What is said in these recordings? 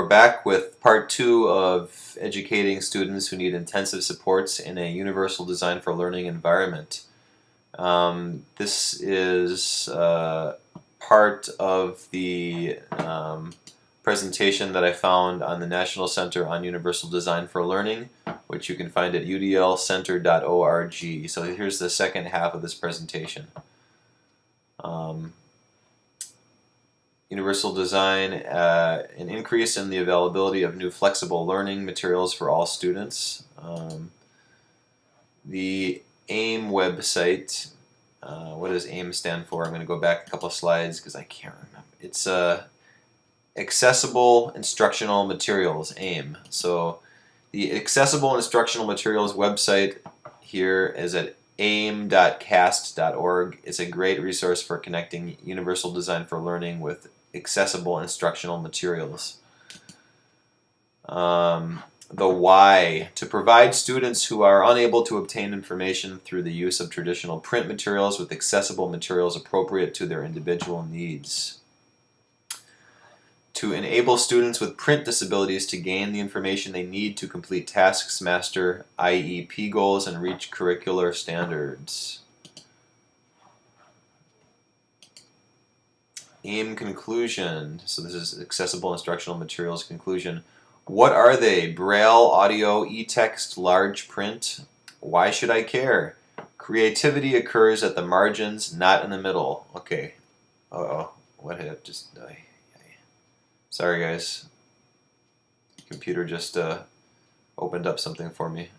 back with part 2 of educating students who need intensive supports in a universal design for learning environment. This is part of the presentation that I found on the National Center on Universal Design for Learning, which you can find at udlcenter.org. So here's the second half of this presentation. Universal design, an increase in the availability of new flexible learning materials for all students. The AIM website, what does AIM stand for? I'm going to go back a couple of slides because I can't remember. It's Accessible Instructional Materials, AIM. So the Accessible Instructional Materials website here is at aim.cast.org. It's a great resource for connecting universal design for learning with accessible instructional materials. The why: to provide students who are unable to obtain information through the use of traditional print materials with accessible materials appropriate to their individual needs. To enable students with print disabilities to gain the information they need to complete tasks, master IEP goals, and reach curricular standards. AIM conclusion. So this is Accessible Instructional Materials conclusion. What are they? Braille, audio, e-text, large print? Why should I care? Creativity occurs at the margins, not in the middle. Okay. Uh-oh. What hit? Just... sorry guys. Computer just opened up something for me.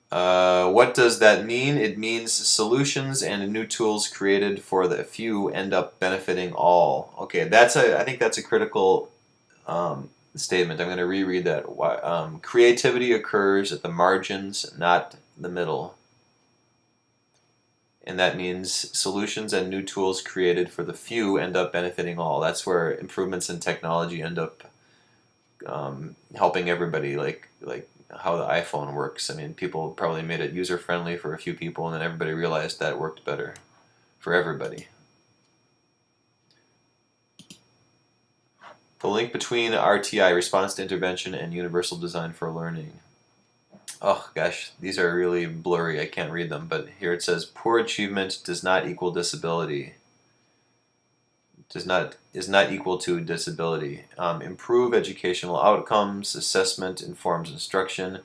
What does that mean? It means solutions and new tools created for the few end up benefiting all. Okay, I think that's a critical statement. I'm going to reread that. Creativity occurs at the margins, not the middle. And that means solutions and new tools created for the few end up benefiting all. That's where improvements in technology end up helping everybody, like how the iPhone works. I mean, people probably made it user-friendly for a few people, and then everybody realized that worked better for everybody. The link between RTI, Response to Intervention, and Universal Design for Learning. Oh gosh, these are really blurry, I can't read them, but here it says, poor achievement does not equal disability. Is not equal to disability. Improve educational outcomes. Assessment informs instruction.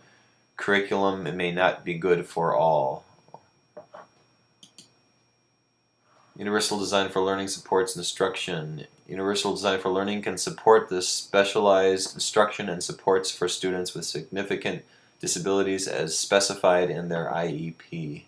Curriculum, it may not be good for all. Universal Design for Learning supports instruction. Universal Design for Learning can support this specialized instruction and supports for students with significant disabilities as specified in their IEP.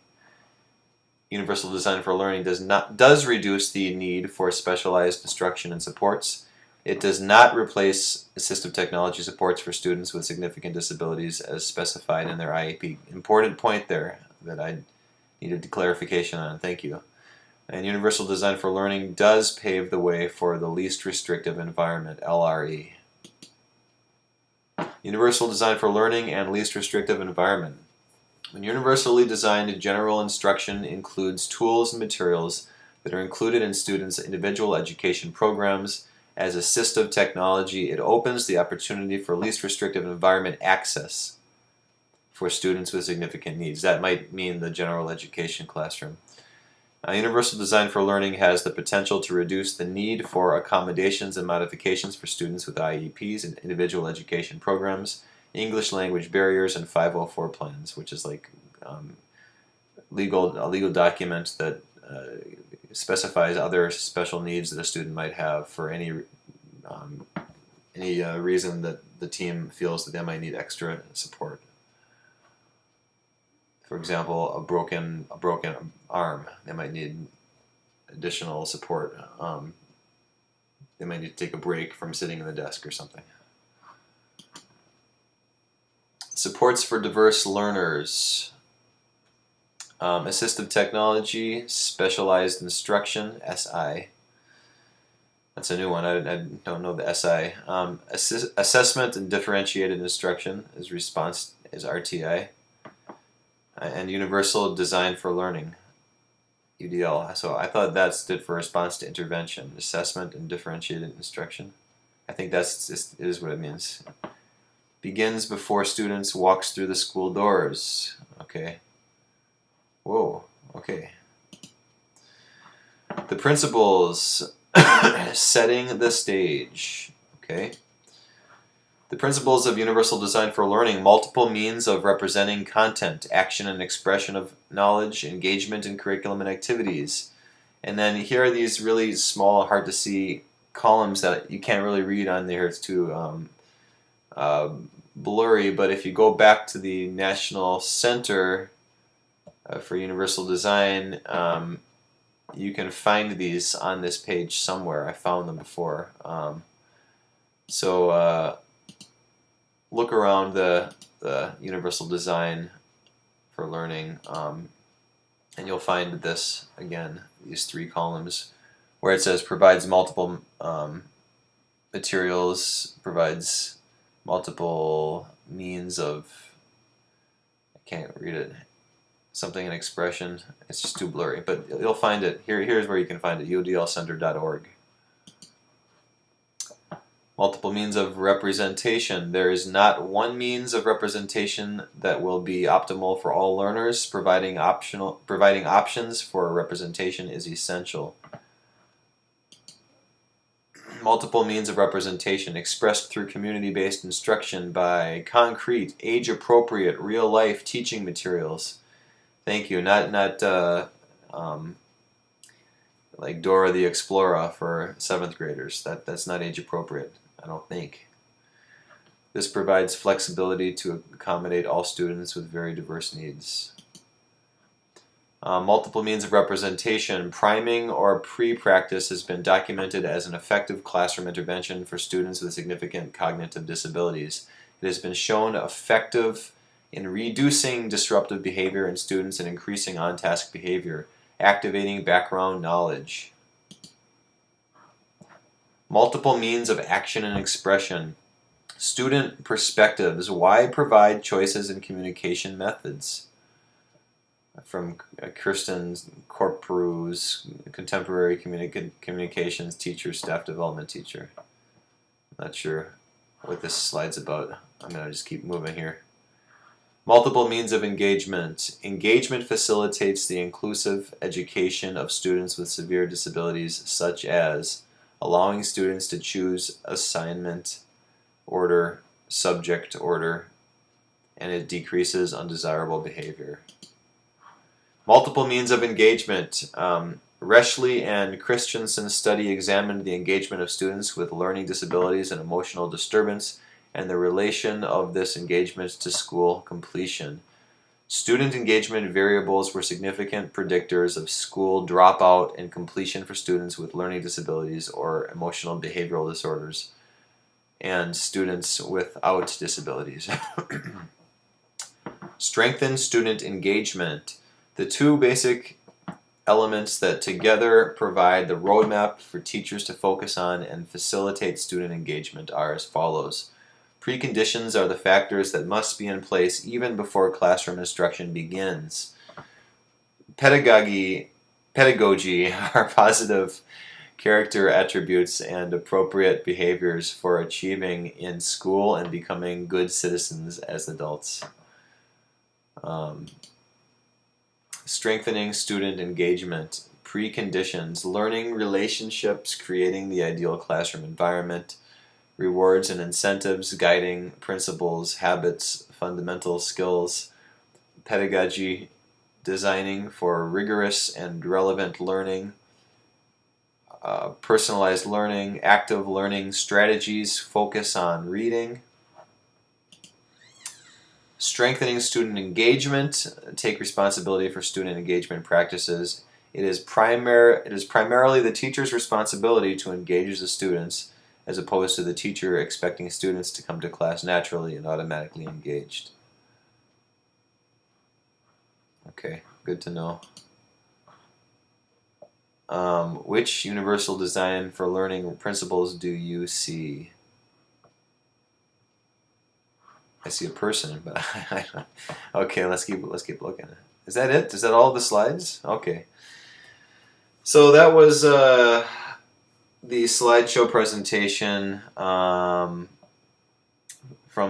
Universal Design for Learning does reduce the need for specialized instruction and supports. It does not replace assistive technology supports for students with significant disabilities as specified in their IEP. Important point there that I needed clarification on. Thank you. And Universal Design for Learning does pave the way for the least restrictive environment, LRE. Universal Design for Learning and least restrictive environment. When universally designed general instruction includes tools and materials that are included in students' individual education programs as assistive technology, it opens the opportunity for least restrictive environment access for students with significant needs. That might mean the general education classroom. Universal Design for Learning has the potential to reduce the need for accommodations and modifications for students with IEPs and individual education programs, English language barriers, and 504 plans, which is like a legal document that specifies other special needs that a student might have for any reason that the team feels that they might need extra support. For example, a broken arm, they might need additional support. They might need to take a break from sitting in the desk or something. Supports for diverse learners. Assistive technology, specialized instruction, SI. That's a new one. I don't know the SI. Assessment and differentiated instruction is response is RTI. And Universal Design for Learning, UDL. So I thought that stood for response to intervention, assessment and differentiated instruction. I think that's just, it is what it means. Begins before students walks through the school doors. Okay. Whoa. Okay. The principles. Setting the stage. Okay. The principles of universal design for learning: multiple means of representing content, action and expression of knowledge, engagement in curriculum and activities. And then here are these really small, hard to see columns that you can't really read on there. It's too blurry, but if you go back to the National Center for Universal Design, you can find these on this page somewhere. I found them before. So look around the Universal Design for Learning, and you'll find this again, these three columns, where it says provides multiple materials, provides multiple means of, I can't read it, something in expression. It's just too blurry, but you'll find it. Here's where you can find it, udlcenter.org. Multiple means of representation. There is not one means of representation that will be optimal for all learners. Providing options for representation is essential. Multiple means of representation expressed through community-based instruction by concrete, age-appropriate, real-life teaching materials. Thank you. Not like Dora the Explorer for 7th graders. That's not age-appropriate, I don't think. This provides flexibility to accommodate all students with very diverse needs. Multiple means of representation. Priming or pre-practice has been documented as an effective classroom intervention for students with significant cognitive disabilities. It has been shown effective in reducing disruptive behavior in students and increasing on-task behavior, activating background knowledge. Multiple means of action and expression. Student perspectives. Why provide choices in communication methods? From Kirsten Corpru's Contemporary Communications Teacher, Staff Development Teacher. Not sure what this slide's about. I'm going to just keep moving here. Multiple means of engagement. Engagement facilitates the inclusive education of students with severe disabilities, such as allowing students to choose assignment order, subject order, and it decreases undesirable behavior. Multiple means of engagement. Reshley and Christensen's study examined the engagement of students with learning disabilities and emotional disturbance and the relation of this engagement to school completion. Student engagement variables were significant predictors of school dropout and completion for students with learning disabilities or emotional behavioral disorders and students without disabilities. Strengthen student engagement. The two basic elements that together provide the roadmap for teachers to focus on and facilitate student engagement are as follows. Preconditions are the factors that must be in place even before classroom instruction begins. Pedagogy are positive character attributes and appropriate behaviors for achieving in school and becoming good citizens as adults. Strengthening student engagement. Preconditions. Learning relationships, creating the ideal classroom environment. Rewards and incentives, guiding principles, habits, fundamental skills. Pedagogy. Designing for rigorous and relevant learning. Personalized learning. Active learning strategies. Focus on reading. Strengthening student engagement. Take responsibility for student engagement practices. It is primarily the teacher's responsibility to engage the students, as opposed to the teacher expecting students to come to class naturally and automatically engaged. Okay, good to know. Which universal design for learning principles do you see? I see a person, but I don't. Okay, let's keep looking. Is that it? Is that all the slides? Okay. So that was the slideshow presentation from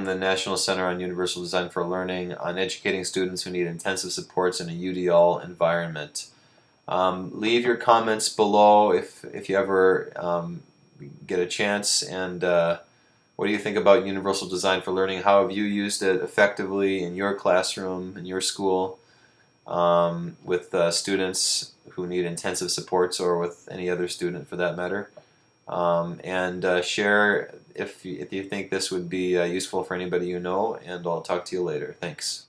the National Center on Universal Design for Learning on educating students who need intensive supports in a UDL environment. Leave your comments below if you ever get a chance, and what do you think about Universal Design for Learning? How have you used it effectively in your classroom, in your school, with students who need intensive supports, or with any other student for that matter? And share if you think this would be useful for anybody you know, and I'll talk to you later. Thanks.